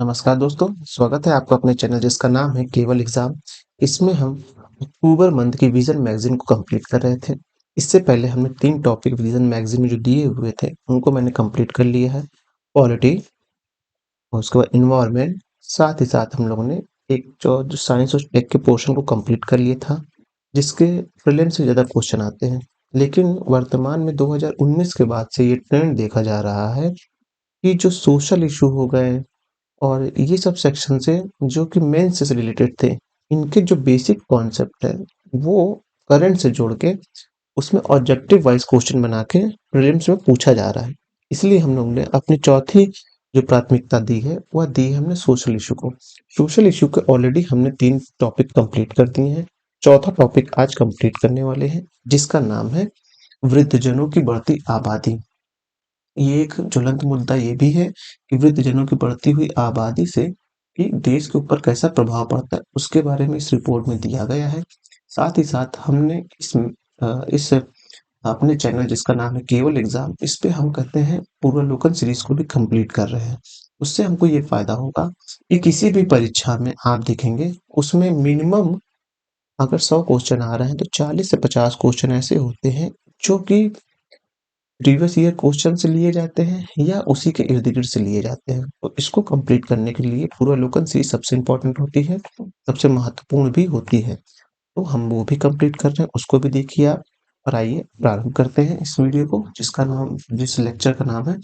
नमस्कार दोस्तों, स्वागत है आपका अपने चैनल जिसका नाम है केवल एग्ज़ाम। इसमें हम अक्टूबर मंथ की विज़न मैगज़ीन को कंप्लीट कर रहे थे। इससे पहले हमने 3 टॉपिक विज़न मैगज़ीन में जो दिए हुए थे, उनको मैंने कंप्लीट कर लिया है। पॉलिटी और उसके बाद एनवायरनमेंट, साथ ही साथ हम लोगों ने एक जो साइंस और टेक के पोर्शन को कंप्लीट कर लिया था, जिसके प्रीलिम्स से ज़्यादा क्वेश्चन आते हैं। लेकिन वर्तमान में 2019 के बाद से ये ट्रेंड देखा जा रहा है कि जो सोशल इश्यू हो गए और ये सब सेक्शन से जो कि मेंस से रिलेटेड थे, इनके जो बेसिक कॉन्सेप्ट है, वो करंट से जोड़ के उसमें ऑब्जेक्टिव वाइज़ क्वेश्चन बना के प्रीलिम्स में पूछा जा रहा है। इसलिए हम लोग ने अपनी चौथी जो प्राथमिकता दी है, वह दी है हमने सोशल इश्यू को। सोशल इश्यू के ऑलरेडी हमने 3 टॉपिक कंप्लीट कर दिए हैं। चौथा टॉपिक आज कंप्लीट करने वाले हैं, जिसका नाम है वृद्धजनों की बढ़ती आबादी। ये एक ज्वलंत मुद्दा ये भी है कि वृद्धजनों की बढ़ती हुई आबादी से कि देश के ऊपर कैसा प्रभाव पड़ता है, उसके बारे में इस रिपोर्ट में दिया गया है। साथ ही साथ हमने इस अपने चैनल जिसका नाम है केवल एग्ज़ाम, इस पे हम कहते हैं पूर्वावलोकन सीरीज़ को भी कंप्लीट कर रहे हैं। उससे हमको ये फ़ायदा होगा कि किसी भी परीक्षा में आप देखेंगे, उसमें मिनिमम अगर 100 क्वेश्चन आ रहे हैं, तो 40 से 50 क्वेश्चन ऐसे होते हैं, जो कि प्रीवियस ईयर क्वेश्चन से लिए जाते हैं या उसी के इर्द-गिर्द से लिए जाते हैं। तो इसको कंप्लीट करने के लिए पूर्वावलोकन सीरीज़ सबसे इम्पोर्टेंट होती है, सबसे महत्वपूर्ण भी होती है। तो हम वो भी कंप्लीट कर रहे हैं, उसको भी देखिए आप। और आइए प्रारंभ करते हैं इस वीडियो को जिस लेक्चर का नाम है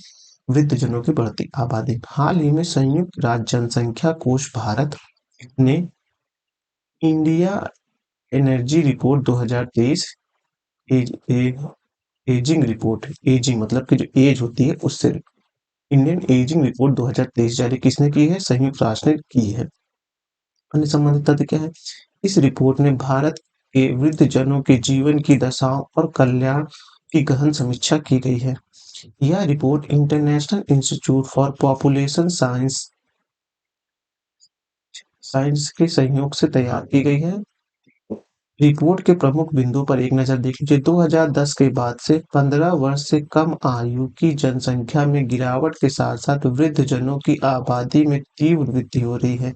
वृद्धजनों की बढ़ती आबादी। हाल ही में संयुक्त राज्य जनसंख्या कोष भारत ने India energy report 2023 as a ageing report, ageing मतलब कि जो एज होती है उससे इंडियन एजिंग रिपोर्ट 2023 जारी किसने की है? संयुक्त राष्ट्र ने की है। अन्य संबंधित तथ्य क्या है? इस रिपोर्ट में भारत के वृद्धजनों के जीवन की दशाओं और कल्याण की गहन समीक्षा की गई है। यह report international institute for population science के सहयोग से तैयार की गई है। रिपोर्ट के प्रमुख बिंदु पर एक नज़र देख लीजिए। 2010 के बाद से 15 वर्ष से कम आयु की जनसंख्या में गिरावट के साथ-साथ वृद्धजनों की आबादी में तीव्र वृद्धि हो रही है।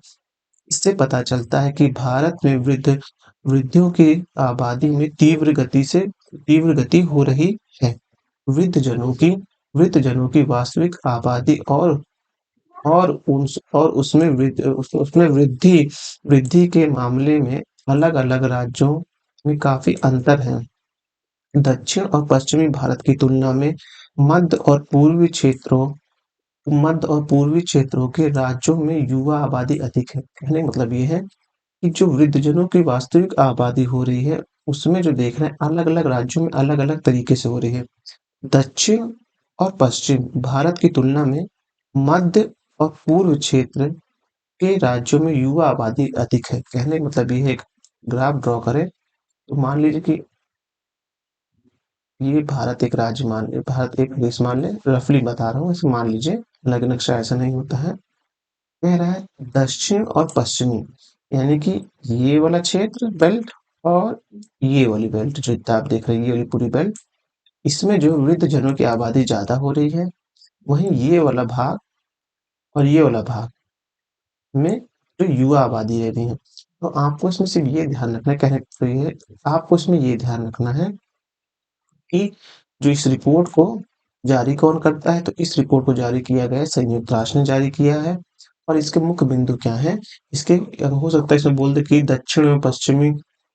इससे पता चलता है कि भारत में वृद्धियों की आबादी में तीव्र गति हो रही है। वृद्धजनों की वास्तविक आबादी और उसमें वृद्धि के मामले में अलग-अलग राज्यों में काफ़ी अंतर है। दक्षिण और पश्चिमी भारत की तुलना में मध्य और पूर्वी क्षेत्रों के राज्यों में युवा आबादी अधिक है। कहने का मतलब ये है कि जो वृद्धजनों की वास्तविक आबादी हो रही है, उसमें जो देख रहे हैं अलग-अलग राज्यों में अलग-अलग तरीके से हो रही है। दक्षिण और पश्चिम भारत की तुलना में मध्य और पूर्व क्षेत्र के राज्यों में युवा आबादी अधिक है। कहने का मतलब ये है, एक ग्राफ ड्रॉ करें तो मान लीजिए कि ये भारत एक देश मान लें, रफली बता रहा हूँ, इसे मान लीजिए, हालाँकि नक्शा ऐसा नहीं होता है। कह रहा है दक्षिण और पश्चिमी, यानी कि ये वाला क्षेत्र बेल्ट और ये वाली बेल्ट जो आप देख रहे हैं, ये वाली पूरी बेल्ट, इसमें जो वृद्धजनों की आबादी ज़्यादा हो रही है, वहीं ये वाला भाग और ये वाला भाग में जो युवा आबादी रह रही है। तो आपको इसमें सिर्फ ये ध्यान रखना है, कहने का ये है, आपको इसमें ये ध्यान रखना है कि जो इस रिपोर्ट को जारी कौन करता है, तो इस रिपोर्ट को जारी किया गया है, संयुक्त राष्ट्र ने जारी किया है। और इसके मुख्य बिंदु क्या हैं? इसके हो सकता है इसमें बोल दे कि दक्षिण और पश्चिमी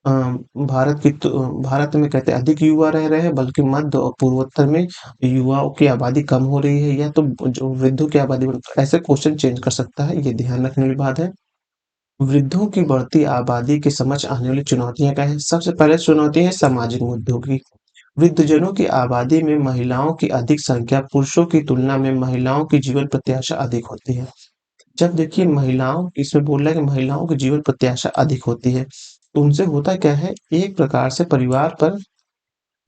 भारत में कहते हैं अधिक युवा रह रहे हैं, बल्कि मध्य और पूर्वोत्तर में युवाओं की आबादी कम हो रही है, या तो जो वृद्धों की आबादी ऐसे क्वेश्चन चेंज कर सकता है, ये ध्यान रखने वाली बात है। वृद्धों की बढ़ती आबादी के समक्ष आने वाली चुनौतियाँ क्या हैं? सबसे पहले चुनौती है सामाजिक मुद्दों की। वृद्धजनों की आबादी में महिलाओं की अधिक संख्या, पुरुषों की तुलना में महिलाओं की जीवन प्रत्याशा अधिक होती है। जब देखिए महिलाओं, इसमें बोल रहा है कि महिलाओं की जीवन प्रत्याशा अधिक होती है, तो उनसे होता क्या है, एक प्रकार से परिवार पर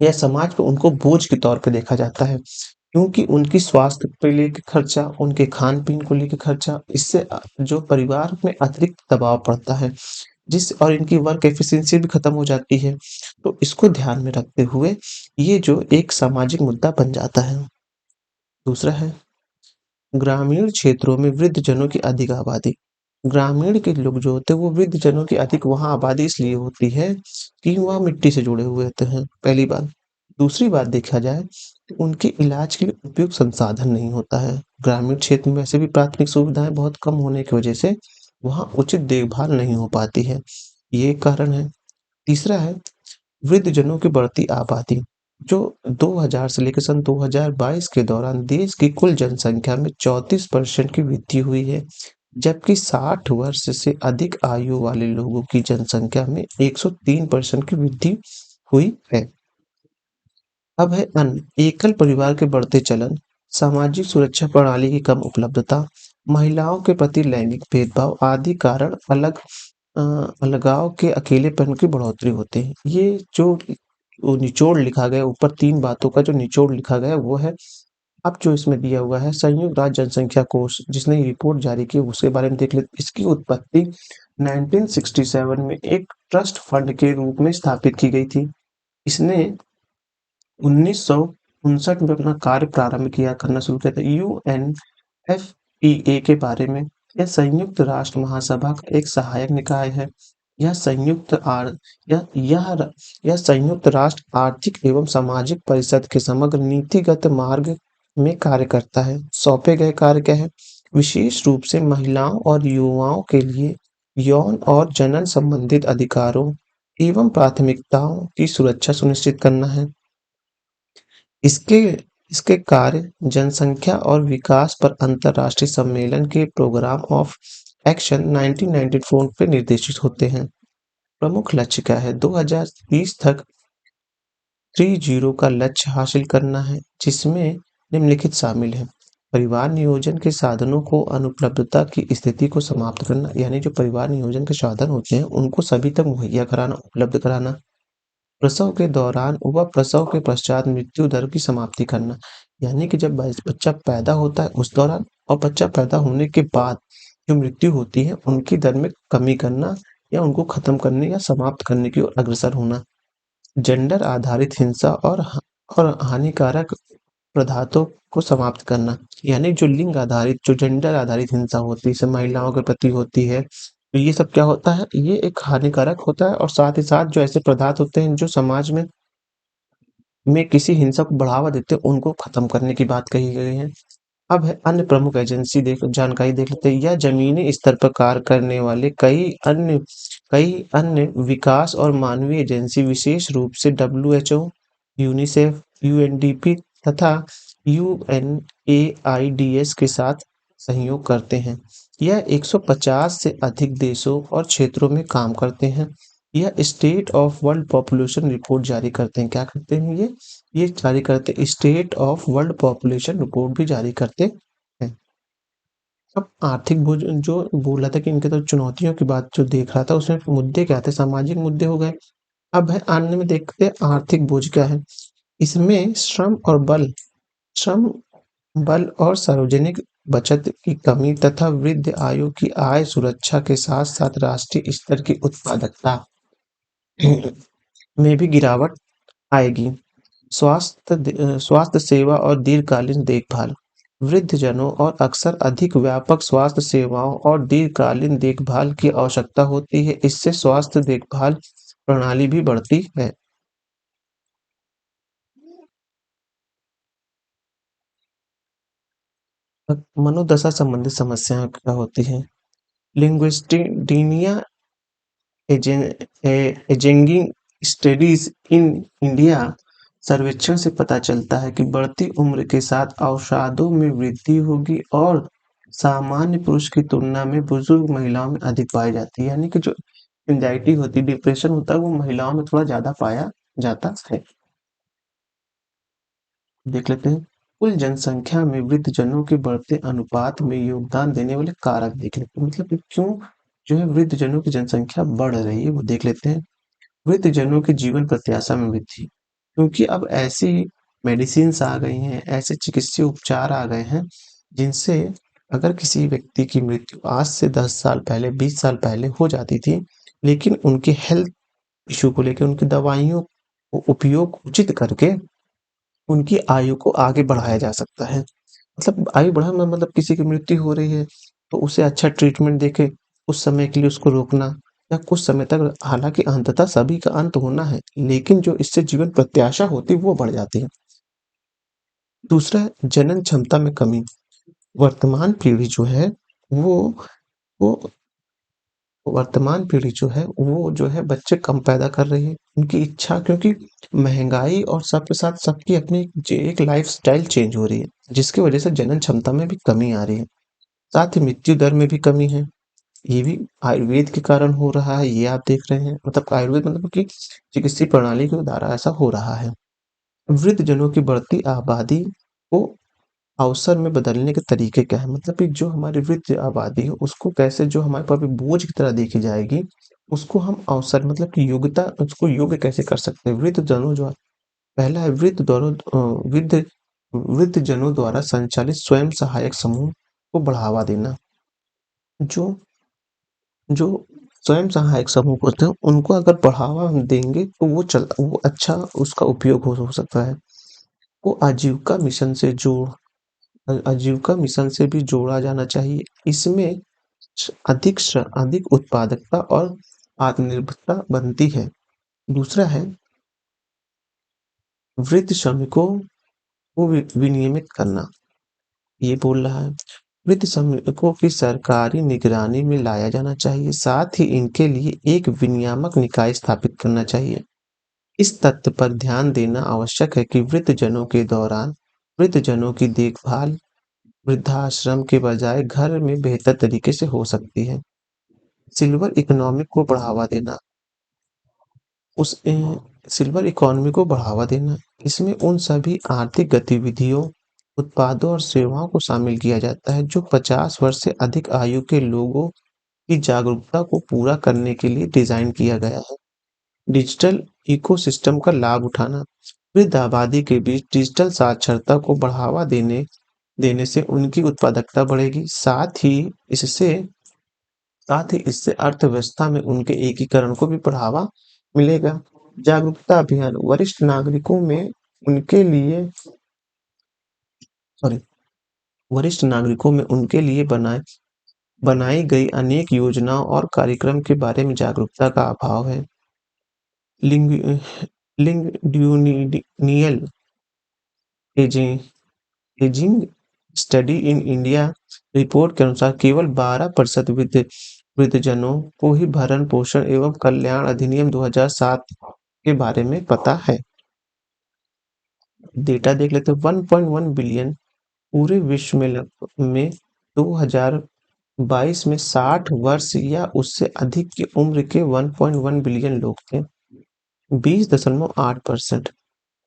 या समाज पर उनको बोझ के तौर पे देखा जाता है। क्योंकि उनकी स्वास्थ्य पे लेके खर्चा, उनके खान-पीन को लेके खर्चा, इससे जो परिवार में अतिरिक्त दबाव पड़ता है, और इनकी वर्क एफिशिएंसी भी खत्म हो जाती है। तो इसको ध्यान में रखते हुए ये जो एक सामाजिक मुद्दा बन जाता है। दूसरा है ग्रामीण क्षेत्रों में वृद्धजनों की अधिक आबादी। ग्रामीण के लोग जो होते हैं वो वृद्धजनों की अधिक वहाँ आबादी इसलिए होती है कि वहाँ मिट्टी से जुड़े हुए होते हैं, पहली बात। दूसरी बात देखा जाए तो उनके इलाज के लिए उपयुक्त संसाधन नहीं होता है। ग्रामीण क्षेत्र में वैसे भी प्राथमिक सुविधाएँ बहुत कम होने की वजह से वहाँ उचित देखभाल नहीं हो पाती है। ये एक कारण है। तीसरा है वृद्धजनों की बढ़ती आबादी, जो 2000 से लेकर सन 2022 के दौरान देश की कुल जनसंख्या में 34% की वृद्धि हुई है, जबकि 60 वर्ष से अधिक आयु वाले लोगों की जनसंख्या में 103% की वृद्धि हुई है। अब है अन्य, एकल परिवार के बढ़ते चलन, सामाजिक सुरक्षा प्रणाली की कम उपलब्धता, महिलाओं के प्रति लैंगिक भेदभाव आदि कारण अ, अलगाव के अकेलेपन की बढ़ोतरी होते हैं। ये जो निचोड़ लिखा गया ऊपर 3 बातों का जो निचोड़ लिखा गया वो है। अब जो इसमें दिया हुआ है संयुक्त राज्य जनसंख्या कोष जिसने ये रिपोर्ट जारी की उसके बारे में देख लेते हैं। इसकी उत्पत्ति 1967 में एक ट्रस्ट फंड के रूप में स्थापित की गई थी। इसने 1959 में अपना कार्य प्रारंभ किया करना शुरू किया था। यूएनएफपीए के बारे में यह संयुक्त राष्ट्र महासभा का एक सहायक निकाय है। यह संयुक्त आर यह यह यह संयुक्त राष्ट्र आर्थिक एवं सामाजिक परिषद के समग्र नीतिगत मार्ग में कार्य करता है। सौंपे गए कार्य क्या है? विशेष रूप से महिलाओं और युवाओं के लिए यौन और जनन संबंधित अधिकारों एवं प्राथमिकताओं की सुरक्षा सुनिश्चित करना है। इसके इसके कार्य जनसंख्या और विकास पर अंतर्राष्ट्रीय सम्मेलन के प्रोग्राम ऑफ एक्शन 1994 पे निर्देशित होते हैं। प्रमुख लक्ष्य क्या है? 2030 तक 30 का लक्ष्य हासिल करना है, जिसमें निम्नलिखित शामिल है। परिवार नियोजन के साधनों को अनुपलब्धता की स्थिति को समाप्त करना, यानी जो परिवार नियोजन के साधन होते हैं, उनको सभी तक मुहैया कराना, उपलब्ध कराना। प्रसव के दौरान व प्रसव के पश्चात मृत्यु दर की समाप्ति करना, यानी कि जब बच्चा पैदा होता है उस दौरान और बच्चा पैदा होने के बाद जो मृत्यु होती है उनकी दर में कमी करना या उनको खत्म करने या समाप्त करने की ओर अग्रसर होना। जेंडर आधारित हिंसा और हानिकारक पदार्थों को समाप्त करना, यानी जो लिंग आधारित जो जेंडर आधारित हिंसा होती है, जैसे महिलाओं के प्रति होती है, तो ये सब क्या होता है? ये एक हानिकारक होता है और साथ ही साथ जो ऐसे पदार्थ होते हैं जो समाज में किसी हिंसा को बढ़ावा देते हैं, उनको खत्म करने की बात कही गई है। अब है अन्य प्रमुख एजेंसी जानकारी देख लेते हैं। यह जमीनी स्तर पर कार्य करने वाले कई अन्य विकास और मानवीय एजेंसी विशेष रूप से डब्ल्यूएचओ, यूनिसेफ, यूएनडीपी तथा यूएनएआईडीएस के साथ सहयोग करते हैं। यह 150 से अधिक देशों और क्षेत्रों में काम करते हैं। यह state of world population report जारी करते हैं। क्या करते हैं ये जारी करते state of world population report भी जारी करते हैं। अब आर्थिक बोझ जो बोला था कि इनके तो चुनौतियों की बात जो देख रहा था उसमें मुद्दे क्या थे? सामाजिक मुद्दे हो गए। अब है अन्य में देखते हैं आर्थिक बोझ क्या है? इसमें श्रम बल और सार्वजनिक बचत की कमी तथा वृद्ध आयु की आय सुरक्षा के साथ-साथ राष्ट्रीय स्तर की उत्पादकता में भी गिरावट आएगी। स्वास्थ्य सेवा और दीर्घकालीन देखभाल। वृद्धजनों और अक्सर अधिक व्यापक स्वास्थ्य सेवाओं और दीर्घकालीन देखभाल की आवश्यकता होती है। इससे स्वास्थ्य देखभाल प्रणाली भी बढ़ती है। मनोदशा संबंधित समस्याएं क्या होती हैं? लिंग्विस्टिक एजेंगिंग स्टडीज इन इंडिया सर्वेक्षण से पता चलता है कि बढ़ती उम्र के साथ अवसादों में वृद्धि होगी और सामान्य पुरुष की तुलना में बुजुर्ग महिलाओं में अधिक पाई जाती है। यानी कि जो एंजाइटी होती है, डिप्रेशन होता है, वो महिलाओं में थोड़ा ज्यादा पाया जाता है। देख लेते हैं कुल जनसंख्या में वृद्धजनों के बढ़ते अनुपात में योगदान देने वाले कारक देख लेते हैं। मतलब कि क्यों जो है वृद्धजनों की जनसंख्या बढ़ रही है वो देख लेते हैं। वृद्धजनों की जीवन प्रत्याशा में वृद्धि, क्योंकि अब ऐसी मेडिसिन्स आ गई हैं, ऐसे चिकित्सीय उपचार आ गए हैं जिनसे अगर किसी व्यक्ति की मृत्यु आज से 10 साल पहले 20 साल पहले हो जाती थी, लेकिन उनके हेल्थ इशू को लेके उनकी दवाइयों को उपयोग उचित करके उनकी आयु को आगे बढ़ाया जा सकता है। मतलब आयु बढ़ा में मतलब किसी की मृत्यु हो रही है, तो उसे अच्छा ट्रीटमेंट देके कुछ समय के लिए उसको रोकना या कुछ समय तक, हालाँकि अंततः सभी का अंत होना है, लेकिन जो इससे जीवन प्रत्याशा होती है वो बढ़ जाती है। दूसरा है जनन क्षमता में कमी। वर्तमान पीढ़ी जो है वो वो वर्तमान पीढ़ी जो है वो जो है बच्चे कम पैदा कर रही है। उनकी इच्छा, क्योंकि महँगाई और सबके साथ सबकी अपनी एक लाइफ़स्टाइल चेंज हो रही है, जिसकी वजह से जनन क्षमता में भी कमी आ रही है। साथ ही मृत्यु दर में भी कमी है। ये भी आयुर्वेद के कारण हो रहा है, ये आप देख रहे हैं। मतलब आयुर्वेद मतलब कि चिकित्सीय प्रणाली के द्वारा ऐसा हो रहा है। वृद्धजनों की बढ़ती आबादी को अवसर में बदलने के तरीके क्या हैं? मतलब कि जो हमारी वृद्ध आबादी है, उसको कैसे, जो हमारे पर भी बोझ की तरह देखी जाएगी, उसको हम अवसर मतलब कि योग्यता, उसको योग्य कैसे कर सकते हैं? वृद्धजनों जो पहला है वृद्धजनों द्वारा संचालित स्वयं सहायक समूह को बढ़ावा देना। जो जो स्वयं सहायक समूह होते हैं, उनको अगर बढ़ावा हम देंगे तो वो अच्छा उसका उपयोग हो सकता है। वो आजीविका मिशन से भी जोड़ा जाना चाहिए। इसमें अधिक उत्पादकता और आत्मनिर्भरता बनती है। दूसरा है वृद्ध श्रमिकों को विनियमित करना। ये बोल रहा है वृद्ध श्रमिकों की सरकारी निगरानी में लाया जाना चाहिए। साथ ही इनके लिए एक विनियामक निकाय स्थापित करना चाहिए। इस तथ्य पर ध्यान देना आवश्यक है कि वृद्धजनों की देखभाल वृद्धाश्रम के बजाय घर में बेहतर तरीके से हो सकती है। सिल्वर इकोनॉमी को बढ़ावा देना उस अ, सिल्वर इकोनॉमी को बढ़ावा देना, इसमें उन सभी आर्थिक गतिविधियों, उत्पादों और सेवाओं को शामिल किया जाता है जो 50 वर्ष से अधिक आयु के लोगों की जागरूकता को पूरा करने के लिए डिज़ाइन किया गया है। डिजिटल इकोसिस्टम का लाभ उठाना, वृद्ध आबादी के बीच डिजिटल साक्षरता को बढ़ावा देने देने से उनकी उत्पादकता बढ़ेगी। साथ ही इससे अर्थव्यवस्था में उनके एकीकरण को भी बढ़ावा मिलेगा। जागरूकता अभियान उनके लिए सॉरी वरिष्ठ नागरिकों में उनके लिए बनाई गई अनेक योजनाओं और कार्यक्रम के बारे में जागरूकता का अभाव है। लिंग longitudinal ageing ageing study in India report के अनुसार केवल 12% वृद्धजनों को ही भरण-पोषण एवं कल्याण अधिनियम 2007 के बारे में पता है। डेटा देख लेते हैं। 1.1 बिलियन पूरे विश्व में 2022 में 60 वर्ष या उससे अधिक की उम्र के 1.1 बिलियन लोग थे। 20.8%।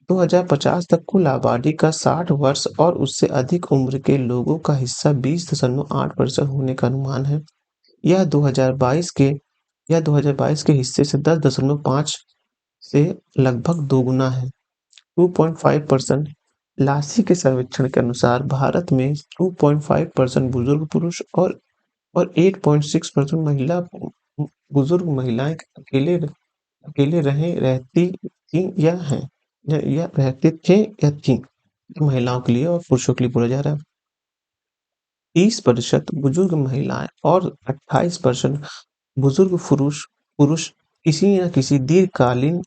2050 तक कुल आबादी का 60 वर्ष और उससे अधिक उम्र के लोगों का हिस्सा 20.8% होने का अनुमान है। यह 2022 के यह 2022 के हिस्से से 10.5 से लगभग दोगुना है। 2.5%। लासी के सर्वेक्षण के अनुसार भारत में 2.5% बुजुर्ग पुरुष और 8.6% बुजुर्ग महिलाएं अकेले रहती थी या हैं या रहते थे या थी। महिलाओं के लिए और पुरुषों के लिए बोला जा रहा है। 30% बुजुर्ग महिलाएं और 28% बुजुर्ग पुरुष किसी न किसी दीर्घकालीन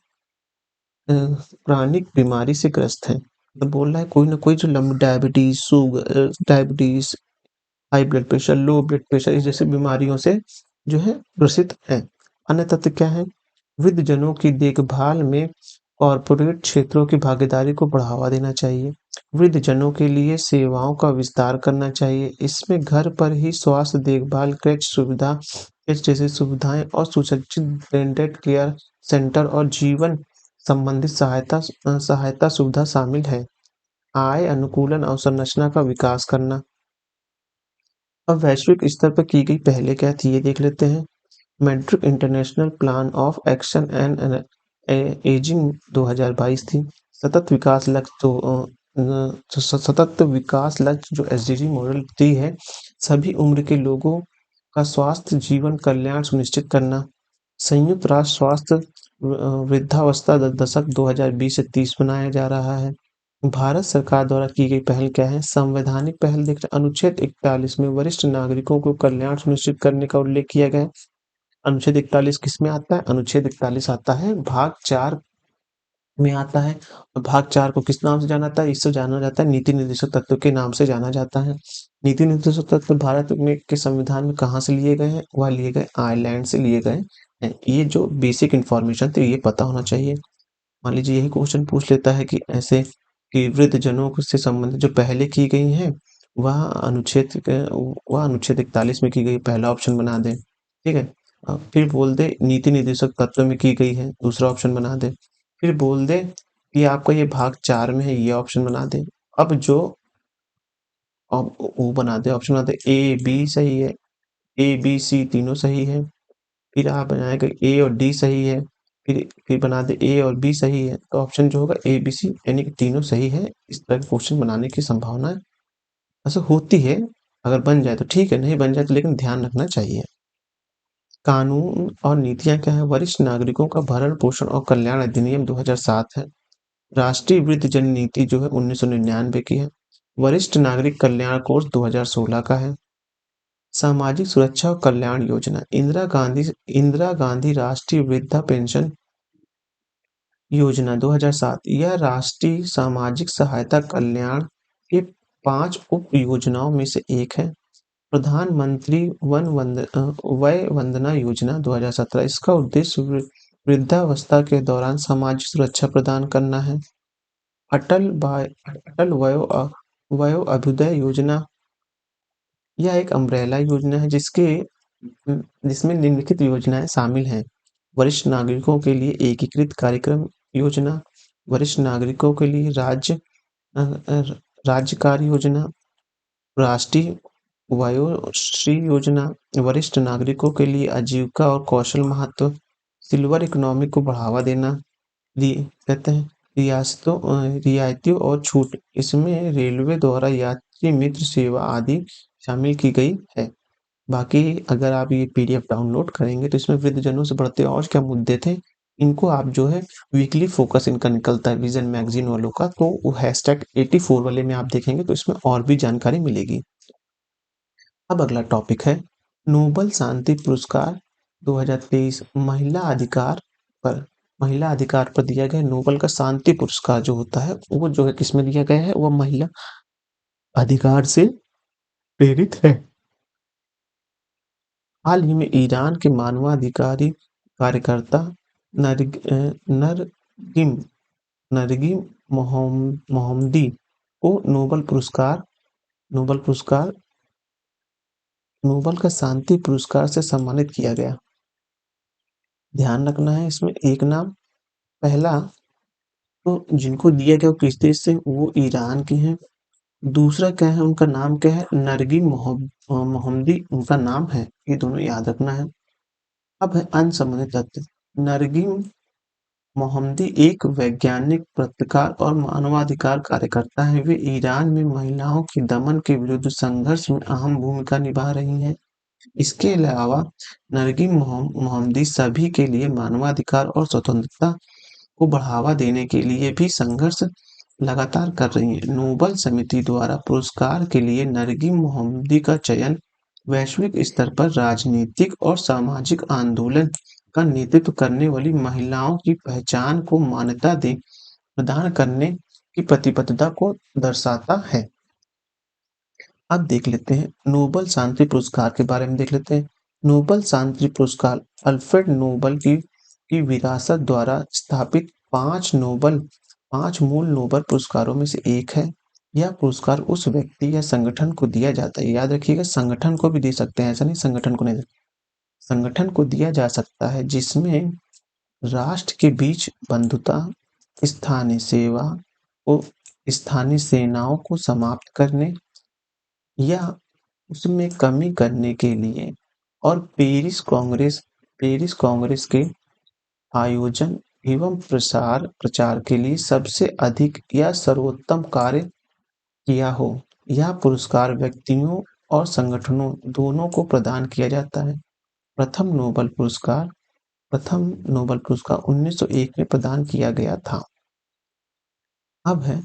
क्रानिक बीमारी से ग्रस्त हैं। तो बोल रहा है कोई ना कोई जो diabetes, high blood pressure, low blood pressure इस जैसी बीमारियों से जो है ग्रसित है। अन्य तथ्य क्या है? वृद्धजनों की देखभाल में कॉर्पोरेट क्षेत्रों की भागीदारी को बढ़ावा देना चाहिए। वृद्धजनों के लिए सेवाओं का विस्तार करना चाहिए। इसमें घर पर ही स्वास्थ्य देखभाल, क्रच जैसी सुविधाएं और सुसज्जित ब्लेंडेड केयर सेंटर और जीवन संबंधित सहायता सुविधा शामिल है। आय अनुकूलन अवसंरचना का विकास करना। अब वैश्विक स्तर पर की गई पहले क्या थी ये देख लेते हैं। Madrid international plan of action and ageing 2022 थी। सतत विकास लक्ष्य सतत विकास लक्ष्य जो एसडीजी मॉडल 3 है, सभी उम्र के लोगों का स्वास्थ्य जीवन कल्याण सुनिश्चित करना। संयुक्त राष्ट्र स्वास्थ्य वृद्धावस्था दशक 2020 से 30 बनाया जा रहा है। भारत सरकार द्वारा की गई पहल क्या है? संवैधानिक पहल देख रहे हैं, अनुच्छेद 41 में वरिष्ठ नागरिकों को कल्याण सुनिश्चित करने का उल्लेख किया गया है। अनुच्छेद 41 किसमें आता है? अनुच्छेद 41 आता है भाग 4 में आता है। और भाग 4 को किस नाम से जाना जाता है? इससे जाना जाता है नीति निर्देशक तत्व के नाम से जाना जाता है। नीति निर्देशक तत्व भारत में के संविधान में कहाँ से लिए गए हैं? वह लिए गए आयरलैंड से लिए गए हैं। ये जो बेसिक इन्फॉर्मेशन थी ये पता होना चाहिए। मान लीजिए यही क्वेश्चन पूछ लेता है कि ऐसे कि वृद्धजनों से संबंधित जो पहले की गई हैं वह अनुच्छेद 41 में की गई, पहला ऑप्शन बना दें। ठीक है। फिर बोल दे नीति निर्देशक तत्व में की गई है, दूसरा ऑप्शन बना दे। फिर बोल दे कि आपका ये भाग 4 में है, ये ऑप्शन बना दे। अब जो वो बना दे, ऑप्शन बना दे, ए बी सही है, ए बी सी तीनों सही है। फिर आप बनाएगा ए और डी सही है। फिर बना दे ए और बी सही है, तो ऑप्शन जो होगा ए बी सी यानी कि तीनों सही है। इस तरह के क्वेश्चन बनाने की संभावना ऐसे होती है। अगर बन जाए तो ठीक है, नहीं बन जाए तो लेकिन ध्यान रखना चाहिए। कानून और नीतियां क्या है? वरिष्ठ नागरिकों का भरण पोषण और कल्याण अधिनियम 2007 है। राष्ट्रीय वृद्धजन नीति जो है 1999 की है। वरिष्ठ नागरिक कल्याण कोष 2016 का है। सामाजिक सुरक्षा और कल्याण योजना इंदिरा गांधी राष्ट्रीय वृद्धा पेंशन योजना 2007 यह राष्ट्रीय सामाजिक सहायता कल्याण के 5 उप योजनाओं में से एक है। प्रधानमंत्री वय वंदना योजना 2017 इसका उद्देश्य वृद्धावस्था के दौरान सामाजिक सुरक्षा प्रदान करना है। अटल वयो अभ्युदय योजना यह एक अम्ब्रेला योजना है जिसमें निम्नलिखित योजनाएं शामिल हैं। वरिष्ठ नागरिकों के लिए एकीकृत कार्यक्रम योजना, वरिष्ठ नागरिकों के लिए राज्य कार्य योजना, राष्ट्रीय वयोश्री योजना, वरिष्ठ नागरिकों के लिए आजीविका और कौशल महत्व, सिल्वर इकोनॉमी को बढ़ावा देना, कहते हैं रियायतियों और छूट। इसमें रेलवे द्वारा यात्री मित्र सेवा आदि शामिल की गई है। बाकी अगर आप ये पीडीएफ डाउनलोड करेंगे तो इसमें वृद्धजनों से बढ़ते और क्या मुद्दे थे, इनको आप जो है वीकली फोकस इनका निकलता है विजन मैगजीन वालों का, तो वो हैशटैग 84 वाले में आप देखेंगे तो इसमें और भी जानकारी मिलेगी। अब अगला टॉपिक है नोबल शांति पुरस्कार 2023 महिला अधिकार पर दिया गया नोबल का शांति पुरस्कार जो होता है वो जो है किसमें दिया गया है? वो महिला अधिकार से प्रेरित है। हाल ही में ईरान के मानवाधिकारी कार्यकर्ता नरगिम नरगिम मोहम्मदी को नोबल पुरस्कार नोबल का शांति पुरस्कार से सम्मानित किया गया। ध्यान रखना है इसमें एक नाम, पहला तो जिनको दिया गया वो किस देश से? वो ईरान के हैं। दूसरा क्या है? उनका नाम क्या है? नरगिम मोहम्मदी उनका नाम है। ये दोनों याद रखना है। अब है अनसंबंधित तथ्य। नरगिम मोहम्मदी एक वैज्ञानिक, पत्रकार और मानवाधिकार कार्यकर्ता हैं। वे ईरान में महिलाओं के दमन के विरुद्ध संघर्ष में अहम भूमिका निभा रही हैं। इसके अलावा नरगिम मोहम्मदी सभी के लिए मानवाधिकार और स्वतंत्रता को बढ़ावा देने के लिए भी संघर्ष लगातार कर रही हैं। नोबल समिति द्वारा पुरस्कार के लिए नरगिम मोहम्मदी का चयन वैश्विक स्तर पर राजनीतिक और सामाजिक आंदोलन का नेतृत्व करने वाली महिलाओं की पहचान को मान्यता प्रदान करने की प्रतिबद्धता को दर्शाता है। अब देख लेते हैं नोबल शांति पुरस्कार के बारे में देख लेते हैं। नोबल शांति पुरस्कार अल्फ्रेड नोबल की विरासत द्वारा स्थापित 5 मूल नोबल पुरस्कारों में से एक है। यह पुरस्कार उस व्यक्ति या संगठन को दिया जाता है, याद रखिएगा संगठन को भी दे सकते हैं, ऐसा नहीं संगठन को नहीं, संगठन को दिया जा सकता है जिसमें राष्ट्र के बीच बंधुता, स्थानीय सेवा और स्थानीय सेनाओं को समाप्त करने या उसमें कमी करने के लिए और पेरिस कांग्रेस के आयोजन एवं प्रचार के लिए सबसे अधिक या सर्वोत्तम कार्य किया हो। यह पुरस्कार व्यक्तियों और संगठनों दोनों को प्रदान किया जाता है। प्रथम नोबल पुरस्कार 1901 में प्रदान किया गया था। अब है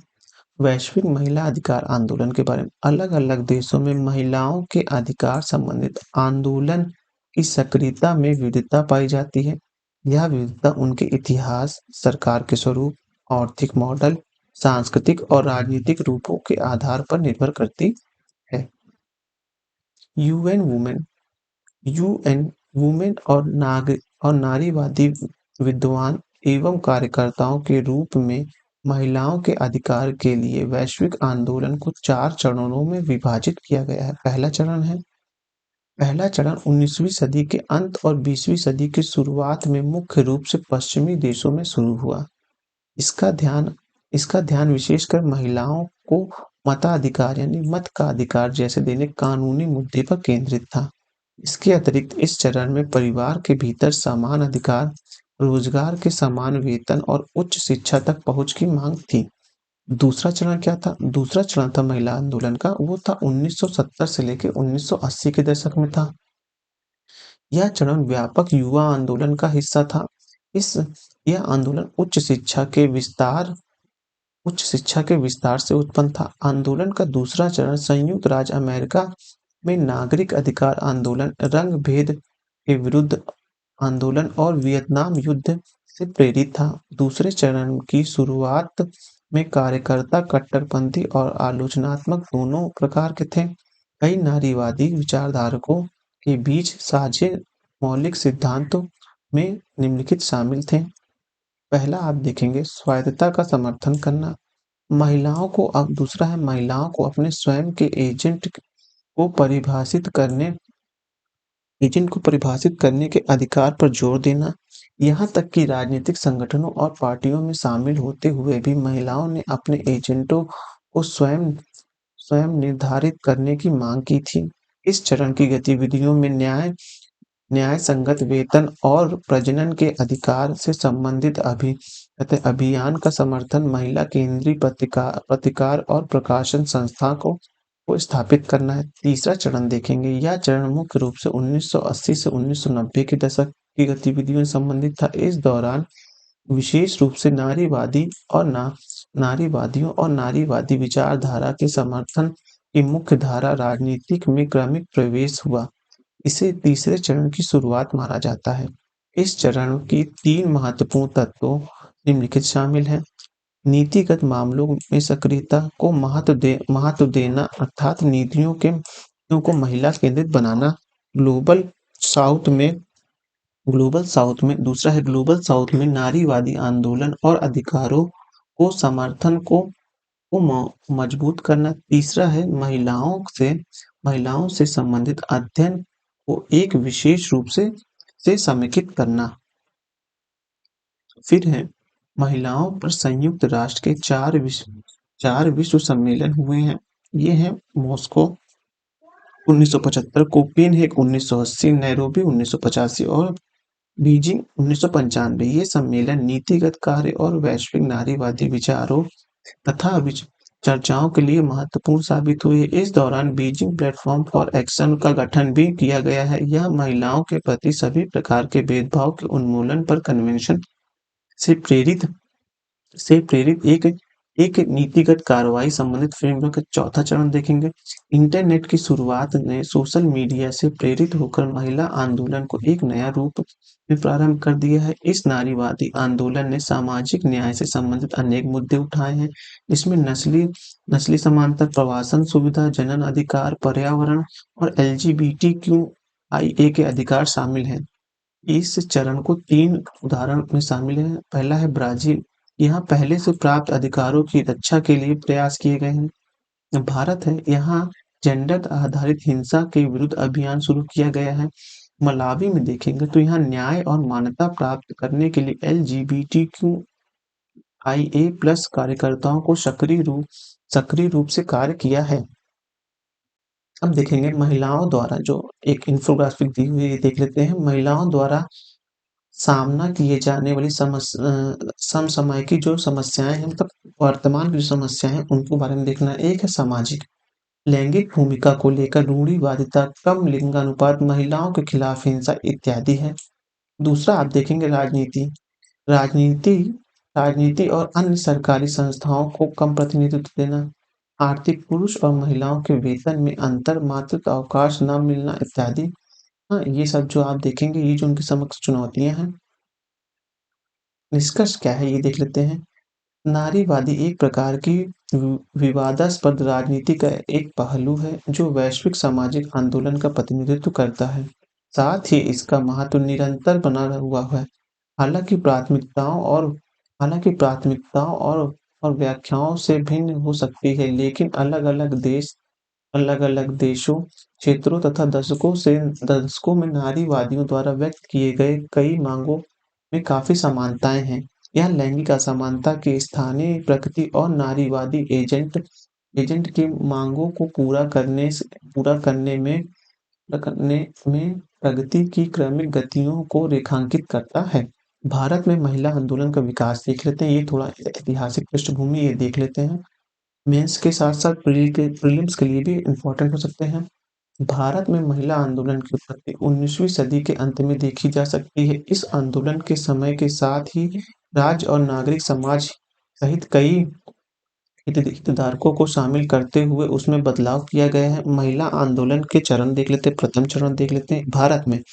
वैश्विक महिला अधिकार आंदोलन के बारे में अलग-अलग देशों में महिलाओं के अधिकार संबंधित आंदोलन की सक्रियता में विविधता पाई जाती है। यह विविधता उनके इतिहास, सरकार के स्वरूप, आर्थिक मॉडल, सांस्कृतिक और राजनीतिक रूपों के आधार पर निर्भर करती है। यूएन वुमेन यूएन वुमेन और नारीवादी विद्वान एवं कार्यकर्ताओं के रूप में महिलाओं के अधिकार के लिए वैश्विक आंदोलन को 4 चरणों में विभाजित किया गया है। पहला चरण 19वीं सदी के अंत और 20वीं सदी की शुरुआत में मुख्य रूप से पश्चिमी देशों में शुरू हुआ। इसका ध्यान इसका ध्यान विशेषकर महिलाओं को मताधिकार यानी मत का अधिकार जैसे देने कानूनी मुद्दे पर केंद्रित था। इसके अतिरिक्त इस चरण में परिवार के भीतर समान अधिकार, रोजगार के समान वेतन और उच्च शिक्षा तक पहुंच की मांग थी। दूसरा चरण क्या था? दूसरा चरण था महिला आंदोलन का, वो था 1970 से लेकर 1980 के दशक में था। यह चरण व्यापक युवा आंदोलन का हिस्सा था। इस यह आंदोलन उच्च शिक्षा के विस्तार से उत्पन्न था। आंदोलन का दूसरा चरण संयुक्त राज्य अमेरिका में नागरिक अधिकार आंदोलन, रंग भेद के विरुद्ध आंदोलन और वियतनाम युद्ध से प्रेरित था। दूसरे चरण की शुरुआत में कार्यकर्ता कट्टरपंथी और आलोचनात्मक दोनों प्रकार के थे। कई नारीवादी विचारधारकों के बीच साझे मौलिक सिद्धांतों में निम्नलिखित शामिल थे। पहला आप देखेंगे स्वायत्तता का समर्थन करना। दूसरा है महिलाओं को अपने स्वयं के एजेंट को परिभाषित करने के अधिकार पर जोर देना। यहाँ तक कि राजनीतिक संगठनों और पार्टियों में शामिल होते हुए भी महिलाओं ने अपने एजेंटों को स्वयं निर्धारित करने की मांग की थी। इस चरण की गतिविधियों में न्याय संगत वेतन और प्रजनन के अधिकार से संबंधित अभियान का समर्थन, महिला केंद्रीय पत्रकार और प्रकाशन संस्था को स्थापित करना है। तीसरा चरण देखेंगे, यह चरण मुख्य रूप से 1980 से 1990 के दशक की गतिविधियों से संबंधित था। इस दौरान विशेष रूप से नारीवादियों और नारीवादी विचारधारा के समर्थन की मुख्य धारा राजनीतिक में क्रमिक प्रवेश हुआ। इसे तीसरे चरण की शुरुआत माना जाता है। इस चरण की 3 महत्वपूर्ण तत्वों निम्नलिखित शामिल हैं। नीतिगत मामलों में सक्रियता को महत्व देना अर्थात नीतियों को महिला केंद्रित बनाना। ग्लोबल साउथ में नारीवादी आंदोलन और अधिकारों को समर्थन को मजबूत करना। तीसरा है महिलाओं से संबंधित अध्ययन को एक विशेष रूप से समेकित करना। फिर है महिलाओं पर संयुक्त राष्ट्र के 4 विश्व सम्मेलन हुए हैं। ये हैं मॉस्को 1975, कोपेनहेग 1980, नैरोबी 1985 और बीजिंग 1995। ये सम्मेलन नीतिगत कार्य और वैश्विक नारीवादी विचारों तथा चर्चाओं के लिए महत्वपूर्ण साबित हुए। इस दौरान बीजिंग प्लेटफॉर्म फॉर एक्शन का गठन भी किया गया है। यह महिलाओं के प्रति सभी प्रकार के भेदभाव के उन्मूलन पर कन्वेंशन से प्रेरित एक नीतिगत कार्रवाई संबंधित फ्रेमवर्क का चौथा चरण देखेंगे। इंटरनेट की शुरुआत ने सोशल मीडिया से प्रेरित होकर महिला आंदोलन को एक नया रूप में प्रारंभ कर दिया है। इस नारीवादी आंदोलन ने सामाजिक न्याय से संबंधित अनेक मुद्दे उठाए हैं। इसमें नस्ली समानता, प्रवासन सुविधा, जनन अधिकार, पर्यावरण और LGBTQIA के अधिकार शामिल हैं। इस चरण को 3 उदाहरण में शामिल है। पहला है ब्राजील, यहाँ पहले से प्राप्त अधिकारों की रक्षा के लिए प्रयास किए गए हैं। भारत है, यहाँ जेंडर आधारित हिंसा के विरुद्ध अभियान शुरू किया गया है। मलावी में देखेंगे तो यहाँ न्याय और मान्यता प्राप्त करने के लिए LGBTQIA+ कार्यकर्ताओं को सक्रिय रूप से कार्य किया है। अब देखेंगे महिलाओं द्वारा जो एक इंफोग्राफिक दी हुई है, देख लेते हैं। महिलाओं द्वारा सामना किए जाने वाली समसामयिक जो समस्याएं हैं, मतलब वर्तमान की जो समस्याएं हैं, उनको बारे में देखना। एक है सामाजिक, लैंगिक भूमिका को लेकर रूढ़िवादिता, कम लिंगानुपात, महिलाओं के खिलाफ हिंसा इत्यादि है। दूसरा आप देखेंगे राजनीति राजनीति और अन्य सरकारी संस्थाओं को कम प्रतिनिधित्व देना, आर्थिक पुरुष और महिलाओं के वेतन में अंतर, मातृत्व अवकाश न मिलना इत्यादि। हाँ, ये सब जो आप देखेंगे ये जो उनके समक्ष चुनौतियाँ हैं, निष्कर्ष क्या है ये देख लेते हैं। नारीवादी एक प्रकार की विवादास्पद राजनीति का एक पहलू है जो वैश्विक सामाजिक आंदोलन का प्रतिनिधित्व करता है। साथ ही इसका महत्व निरंतर बना हुआ है। हालांकि प्राथमिकताओं और हालांकि प्राथमिकताओं और व्याख्याओं से भिन्न हो सकती है, लेकिन अलग-अलग देशों, क्षेत्रों तथा दशकों में नारीवादियों द्वारा व्यक्त किए गए कई मांगों में काफ़ी समानताएँ हैं। यह लैंगिक असमानता की स्थानीय प्रकृति और नारीवादी एजेंट एजेंट की मांगों को पूरा करने में प्रगति की क्रमिक गतियों को रेखांकित करता है। भारत में महिला आंदोलन का विकास देख लेते हैं, ये थोड़ा ऐतिहासिक पृष्ठभूमि ये देख लेते हैं। मेंस के साथ-साथ प्रीलिम्स के लिए भी इम्पोर्टेंट हो सकते हैं। भारत में महिला आंदोलन की उत्पत्ति 19वीं सदी के अंत में देखी जा सकती है। इस आंदोलन के समय के साथ ही राज्य और नागरिक समाज सहित कई हितधारकों को शामिल करते हुए उसमें बदलाव किया गया है। महिला आंदोलन के चरण देख लेते हैं, प्रथम चरण देख लेते हैं। भारत में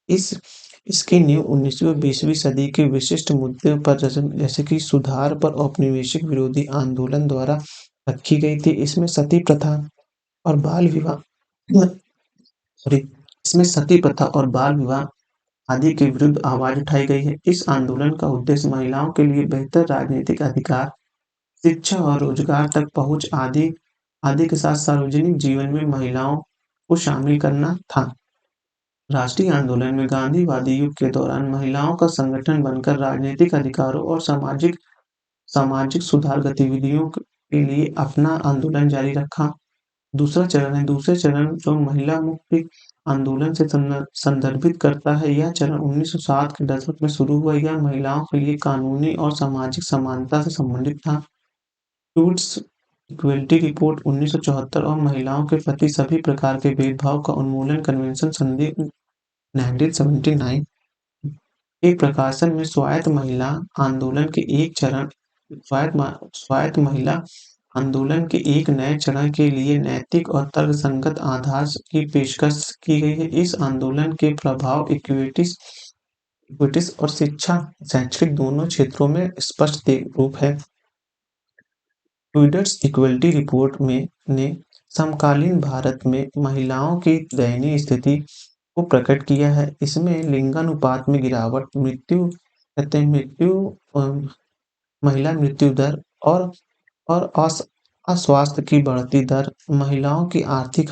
इस इसकी नींव 19वीं और 20वीं सदी के विशिष्ट मुद्दों पर जैसे कि सुधार पर औपनिवेशिक विरोधी आंदोलन द्वारा रखी गई थी। और बाल विवाह सॉरी इसमें सती प्रथा और बाल विवाह आदि के विरुद्ध आवाज उठाई गई है। इस आंदोलन का उद्देश्य महिलाओं के लिए बेहतर राजनीतिक अधिकार, शिक्षा और रोजगार तक पहुंच आदि के साथ सार्वजनिक जीवन में महिलाओं को शामिल करना था। राष्ट्रीय आंदोलन में गांधीवादी युग के दौरान महिलाओं का संगठन बनकर राजनीतिक अधिकारों और सामाजिक सामाजिक सुधार गतिविधियों के लिए अपना आंदोलन जारी रखा। दूसरा चरण है, दूसरे चरण जो महिला मुक्ति आंदोलन से संदर्भित करता है। यह चरण 1960 के दशक में शुरू हुआ। यह महिलाओं के लिए कानूनी और सामाजिक समानता से संबंधित था। टूट्स इक्वलिटी रिपोर्ट 1974 और महिलाओं के प्रति सभी प्रकार के भेदभाव का उन्मूलन कन्वेंशन संधि 1979 के प्रकाशन में स्वायत्त महिला आंदोलन के एक नए चरण के लिए नैतिक और तर्कसंगत आधार की पेशकश की गई है। इस आंदोलन के प्रभाव इक्विटीज और शैक्षिक दोनों क्षेत्रों में स्पष्ट रूप है। ट्विडर्स इक्वलिटी रिपोर्ट में ने समकालीन भारत में महिलाओं की दयनीय स्थिति को प्रकट किया है। इसमें लिंगानुपात में गिरावट, महिला मृत्यु दर और अस्वास्थ्य की बढ़ती दर, महिलाओं की आर्थिक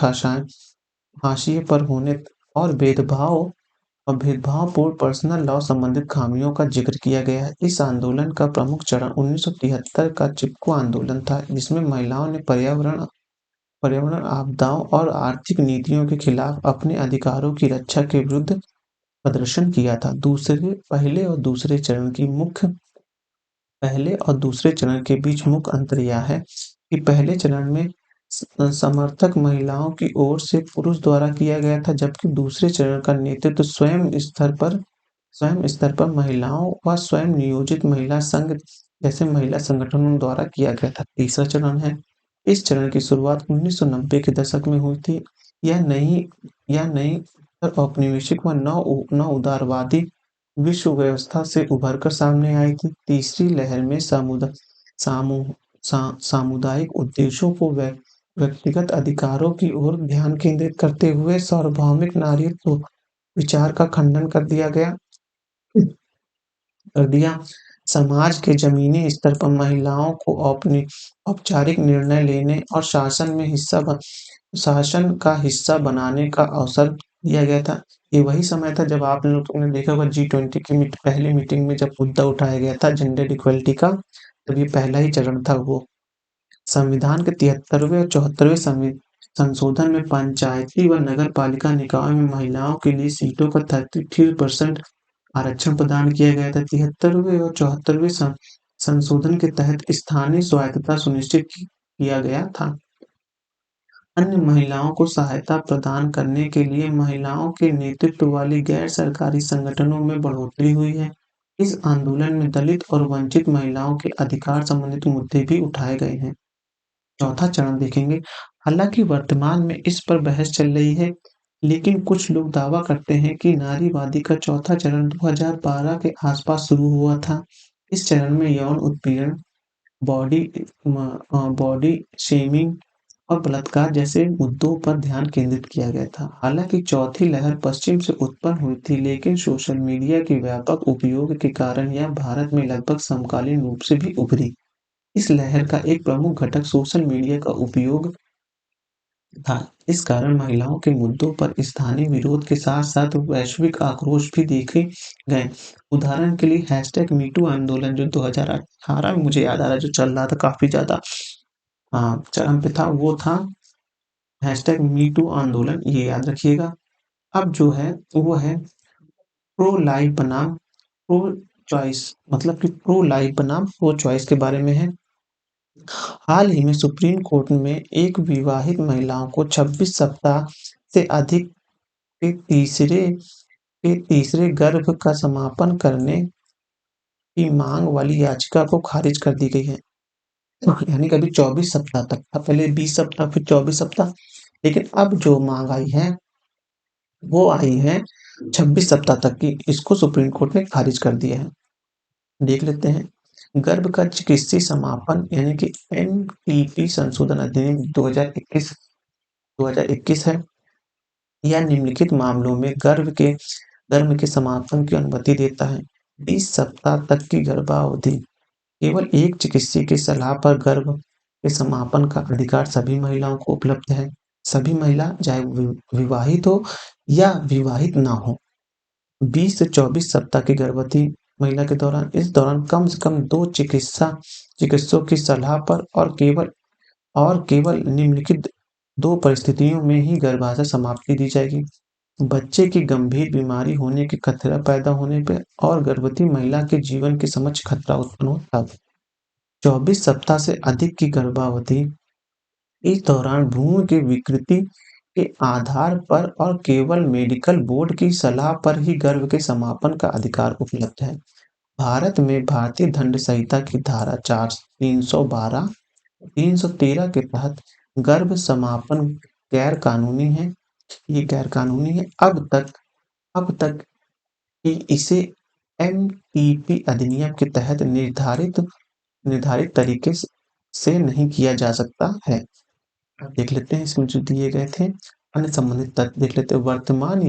हाशिए पर होने और भेदभावपूर्ण पर्सनल लॉ संबंधित खामियों का जिक्र किया गया है। इस आंदोलन का प्रमुख चरण 1973 का चिपको आंदोलन था, जिसमें महिलाओं ने पर्यावरण आपदाओं और आर्थिक नीतियों के खिलाफ अपने अधिकारों की रक्षा के विरुद्ध प्रदर्शन किया था। पहले और दूसरे चरण के बीच मुख्य अंतर यह है कि पहले चरण में समर्थक महिलाओं की ओर से पुरुष द्वारा किया गया था, जबकि दूसरे चरण का नेतृत्व स्वयं स्तर पर महिलाओं व स्वयं नियोजित महिला संघ जैसे महिला संगठनों द्वारा किया गया था। तीसरा चरण है, इस चरण की शुरुआत 1990 के दशक में हुई थी। यह नई औपनिवेशिक व नव उदारवादी विश्व व्यवस्था से उभरकर सामने आई थी। तीसरी लहर में सामुदायिक उद्देश्यों को व्यक्तिगत अधिकारों की ओर ध्यान केंद्रित करते हुए सार्वभौमिक नारीत्व विचार का खंडन कर दिया। समाज के जमीनी स्तर पर महिलाओं को औपचारिक निर्णय लेने और शासन का हिस्सा बनाने का अवसर दिया गया था। ये वही समय था जब आप लोगों ने देखा होगा G20 की पहली मीटिंग में जब मुद्दा उठाया गया था जेंडर इक्वलिटी का, तब ये पहला ही चरण था वो। संविधान के 73वें और 74वें संशोधन में पंचायती व नगर पालिका निकायों में महिलाओं के लिए सीटों का 33% आरक्षण प्रदान किया गया था। 73वें और 74वें संशोधन के तहत स्थानीय स्वायत्तता सुनिश्चित किया गया था। अन्य महिलाओं को सहायता प्रदान करने के लिए महिलाओं के नेतृत्व वाली गैर सरकारी संगठनों में बढ़ोतरी हुई है। इस आंदोलन में दलित और वंचित महिलाओं के अधिकार संबंधित मुद्दे भी उठाए गए हैं। चौथा चरण देखेंगे। हालांकि वर्तमान में इस पर बहस चल रही है, लेकिन कुछ लोग दावा करते हैं कि नारीवादी का चौथा चरण 2012 के आसपास शुरू हुआ था। इस चरण में यौन उत्पीड़न, बॉडी बॉडी शेमिंग और बलात्कार जैसे मुद्दों पर ध्यान केंद्रित किया गया था। हालांकि चौथी लहर पश्चिम से उत्पन्न हुई थी, लेकिन सोशल मीडिया के व्यापक उपयोग के कारण यह भारत में लगभग समकालीन रूप से भी उभरी। इस लहर का एक प्रमुख घटक सोशल मीडिया का उपयोग था। इस कारण महिलाओं के मुद्दों पर स्थानीय विरोध के साथ-साथ वैश्विक आक्रोश भी देखे गए। उदाहरण के लिए हैशटैग मीटू आंदोलन जो 2018 में मुझे याद आ रहा है जो चल रहा था काफ़ी ज़्यादा चरम पे था, वो था हैशटैग मीटू आंदोलन, ये याद रखिएगा। अब जो है वो है प्रो लाइफ बनाम प्रो चॉइस, मतलब कि प्रो लाइफ बनाम प्रो चॉइस के बारे में है। हाल ही में सुप्रीम कोर्ट में एक विवाहित महिलाओं को 26 सप्ताह से अधिक के तीसरे गर्भ का समापन करने की मांग वाली याचिका को खारिज कर दी गई है। यानी कि अभी 24 सप्ताह तक था, पहले 20 सप्ताह फिर 24 सप्ताह, लेकिन अब जो मांग आई है वो आई है 26 सप्ताह तक की। इसको सुप्रीम कोर्ट ने खारिज कर दिया है। देख लेते हैं। गर्भ का चिकित्सीय समापन यानी कि एनपीपी संशोधन अधिनियम 2021 है। यह निम्नलिखित मामलों में गर्भ के समापन की अनुमति देता है। 20 सप्ताह तक की गर्भावधि केवल एक चिकित्सक की सलाह पर गर्भ के समापन का अधिकार सभी महिलाओं को उपलब्ध है। सभी महिला चाहे विवाहित हो या विवाहित ना हो। 20 से 24 सप्ताह की गर्भवती महिला के दौरान इस दौरान कम से कम 2 चिकित्सकों की सलाह पर और केवल निम्नलिखित 2 परिस्थितियों में ही गर्भाशय समाप्ति दी जाएगी। बच्चे की गंभीर बीमारी होने के खतरा पैदा होने पे और गर्भवती महिला के जीवन के समक्ष खतरा उत्पन्न हो तब। 24 सप्ताह से अधिक की गर्भावधि इस दौरान भ्रूण की विकृति के आधार पर और केवल मेडिकल बोर्ड की सलाह पर ही गर्भ के समापन का अधिकार उपलब्ध है। भारत में भारतीय दंड संहिता की धारा 312, 313 के तहत गर्भ समापन गैर कानूनी है। ये गैर कानूनी है। अब तक कि इसे एमटीपी अधिनियम के तहत निर्धारित तरीके से नहीं किया जा सकता है। अब देख लेते हैं इसमें जो दिए गए थे अन्य संबंधित तथ्य देख लेते हैं। वर्तमान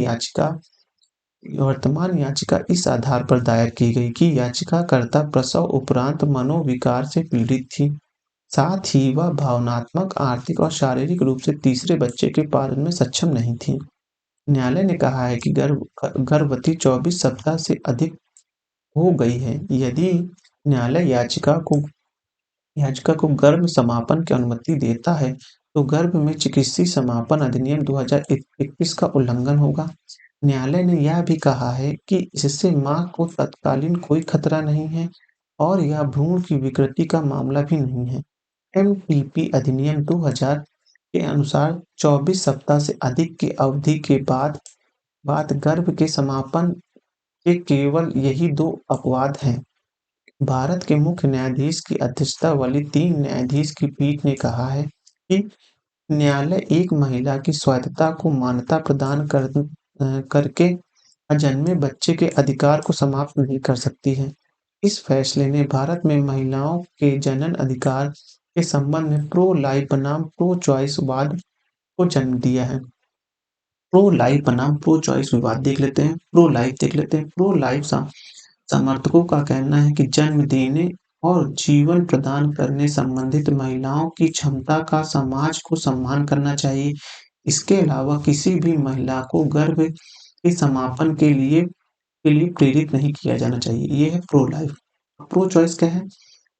याचिका इस आधार पर दायर की गई कि याचिकाकर्ता प्रसव उपरांत मनोविकार से पीड़ित थी, साथ ही वह भावनात्मक, आर्थिक और शारीरिक रूप से तीसरे बच्चे के पालन में सक्षम नहीं थी। न्यायालय ने कहा है कि गर्भवती 24 सप्ताह से अधिक हो गई है यदि न्यायालय याचिका को गर्भ समापन की अनुमति देता है तो गर्भ में चिकित्सीय समापन अधिनियम 2021 का उल्लंघन होगा। न्यायालय ने यह भी कहा है कि इससे मां को तत्कालीन कोई खतरा नहीं है और यह भ्रूण की विकृति का मामला भी नहीं है। एमटीपी अधिनियम 2000 के अनुसार 24 सप्ताह से अधिक की अवधि के बाद गर्भ के समापन के केवल यही 2 अपवाद हैं। भारत के मुख्य न्यायाधीश की अध्यक्षता वाली 3 न्यायाधीश की पीठ ने कहा है कि न्यायालय एक महिला की स्वायत्तता को मान्यता प्रदान करके अजन्मे बच्चे के अधिकार को समाप्त नहीं कर सकती है। इस फैसले ने भारत में महिलाओं के जनन अधिकार के संबंध में प्रो लाइफ बनाम प्रो चॉइस वाद को जन्म दिया है। प्रो लाइफ बनाम प्रो चॉइस विवाद देख लेते हैं। प्रो लाइफ देख लेते हैं। प्रो लाइफ समर्थकों का कहना है कि जन्म देने और जीवन प्रदान करने संबंधित महिलाओं की क्षमता का समाज को सम्मान करना चाहिए। इसके अलावा किसी भी महिला को गर्भ के समापन के लिए प्रेरित नहीं किया जाना चाहिए। ये है प्रो लाइफ। प्रो चॉइस क्या है?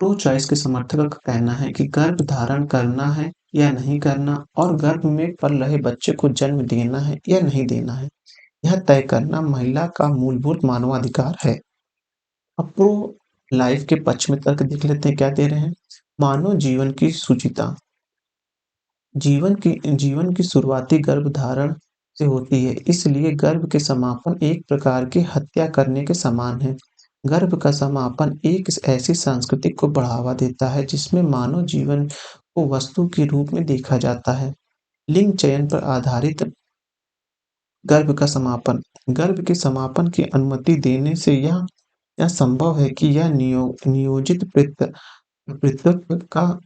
प्रो चॉइस के समर्थकों का कहना है कि गर्भ धारण करना है या नहीं करना और गर्भ में पल रहे बच्चे को जन्म देना है या नहीं देना है, यह तय करना महिला का मूलभूत मानवाधिकार है। अब प्रो लाइफ के पक्ष में तर्क देख लेते हैं क्या दे रहे हैं। मानव जीवन की शुचिता। जीवन की शुरुआती गर्भधारण से होती है, इसलिए गर्भ के समापन एक प्रकार की हत्या करने के समान है। गर्भ का समापन एक ऐसी संस्कृति को बढ़ावा देता है जिसमें मानव जीवन को वस्तु के रूप में देखा जाता है। लिंग चयन पर आधारित गर्भ का समापन। गर्भ के समापन की अनुमति देने से यह संभव है कि यह नियोजित पितृत्व का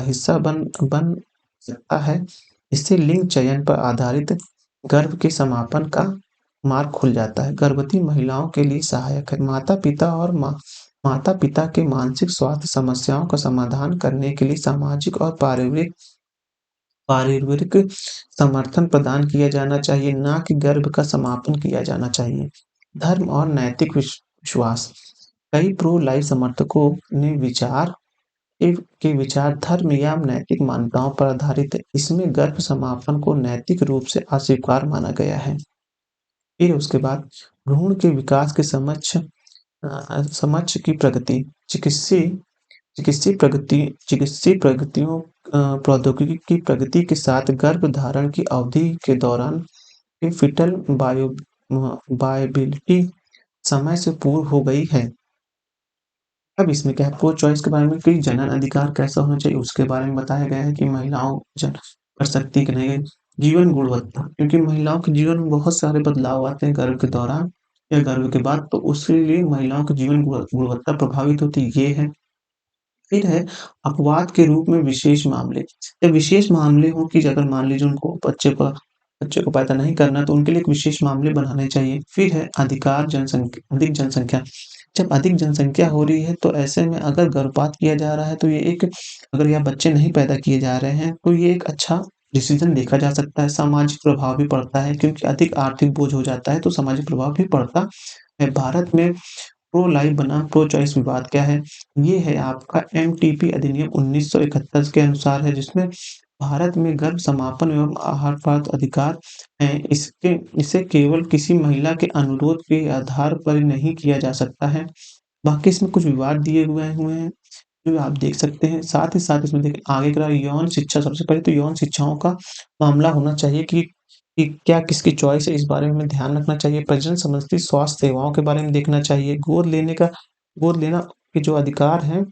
हिस्सा बन बन सकता है। इससे लिंग चयन पर आधारित गर्भ के समापन का मार्ग खुल जाता है। गर्भवती महिलाओं के लिए सहायक है। माता-पिता के मानसिक स्वास्थ्य समस्याओं का समाधान करने के लिए सामाजिक और पारिवारिक समर्थन प्रदान किया जाना चाहिए, ना कि गर्भ का समापन किया जाना चाहिए। धर्म और नैतिक विश्वास। कई प्रो लाइफ समर्थकों ने के विचार धर्म या नैतिक मान्यताओं पर आधारित है। इसमें गर्भ समापन को नैतिक रूप से अस्वीकार माना गया है। फिर उसके बाद भ्रूण के विकास के समक्ष की प्रगति। चिकित्सीय प्रौद्योगिकी की प्रगति के साथ गर्भधारण की अवधि के दौरान फीटल वायबिलिटी समय से पूर्व हो गई है। अब इसमें क्या है, प्रो चॉइस के बारे में कि जनन अधिकार कैसा होना चाहिए उसके बारे में बताया गया है कि महिलाओं जन कर सकती कि नहीं। जीवन गुणवत्ता, क्योंकि महिलाओं के जीवन में बहुत सारे बदलाव आते हैं गर्भ के दौरान या गर्भ के बाद, तो उसके लिए महिलाओं की जीवन गुणवत्ता प्रभावित होती है, ये है। फिर है अपवाद के रूप में विशेष मामले। जब विशेष मामले हों कि अगर मान लीजिए उनको बच्चे को पैदा नहीं करना, तो उनके लिए एक विशेष मामले बनाने चाहिए। फिर है अधिक जनसंख्या। जब अधिक जनसंख्या हो रही है, तो ऐसे में अगर गर्भपात किया जा रहा है, तो ये एक अगर या बच्चे नहीं पैदा किए जा रहे हैं, तो ये एक अच्छा डिसीज़न देखा जा सकता है। सामाजिक प्रभाव भी पड़ता है, क्योंकि अधिक आर्थिक बोझ हो जाता है, तो सामाजिक प्रभाव भी पड़ता है। भारत में प्रो लाइफ बनाम प्रो चॉइस विवाद क्या है? ये है आपका एमटीपी अधिनियम 1971 के अनुसार है, जिसमें भारत में गर्भ समापन एवं आहार प्राप्त अधिकार है। इसे केवल किसी महिला के अनुरोध के आधार पर नहीं किया जा सकता है। बाकी इसमें कुछ विवाद दिए हुए हैं, जो आप देख सकते हैं। साथ ही साथ इसमें देखिए आगे का यौन शिक्षा, सबसे पहले तो यौन शिक्षाओं का मामला होना चाहिए कि क्या किसकी चॉइस है, इस बारे में हमें ध्यान रखना चाहिए। प्रजनन संबंधी स्वास्थ्य सेवाओं के बारे में देखना चाहिए। गोद लेना के जो अधिकार हैं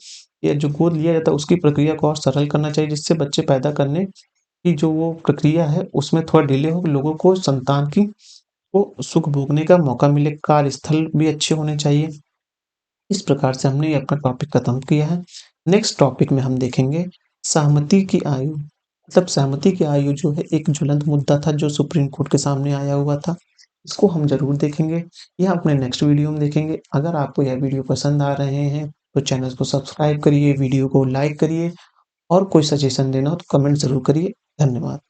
या जो गोद लिया जाता है उसकी प्रक्रिया को और सरल करना चाहिए, जिससे बच्चे पैदा करने की जो वो प्रक्रिया है उसमें थोड़ा डिले हो, लोगों को संतान की को सुख भोगने का मौका मिले। कार्यस्थल भी अच्छे होने चाहिए। इस प्रकार से हमने ये अपना टॉपिक खत्म किया है। नेक्स्ट टॉपिक में हम देखेंगे सहमति की आयु। मतलब सहमति की आयु जो है एक ज्वलंत मुद्दा था, जो सुप्रीम कोर्ट के सामने आया हुआ था। इसको हम ज़रूर देखेंगे, यह अपने नेक्स्ट वीडियो में देखेंगे। अगर आपको यह वीडियो पसंद आ रहे हैं, तो चैनल को सब्सक्राइब करिए, वीडियो को लाइक करिए और कोई सजेशन देना हो तो कमेंट ज़रूर करिए। धन्यवाद।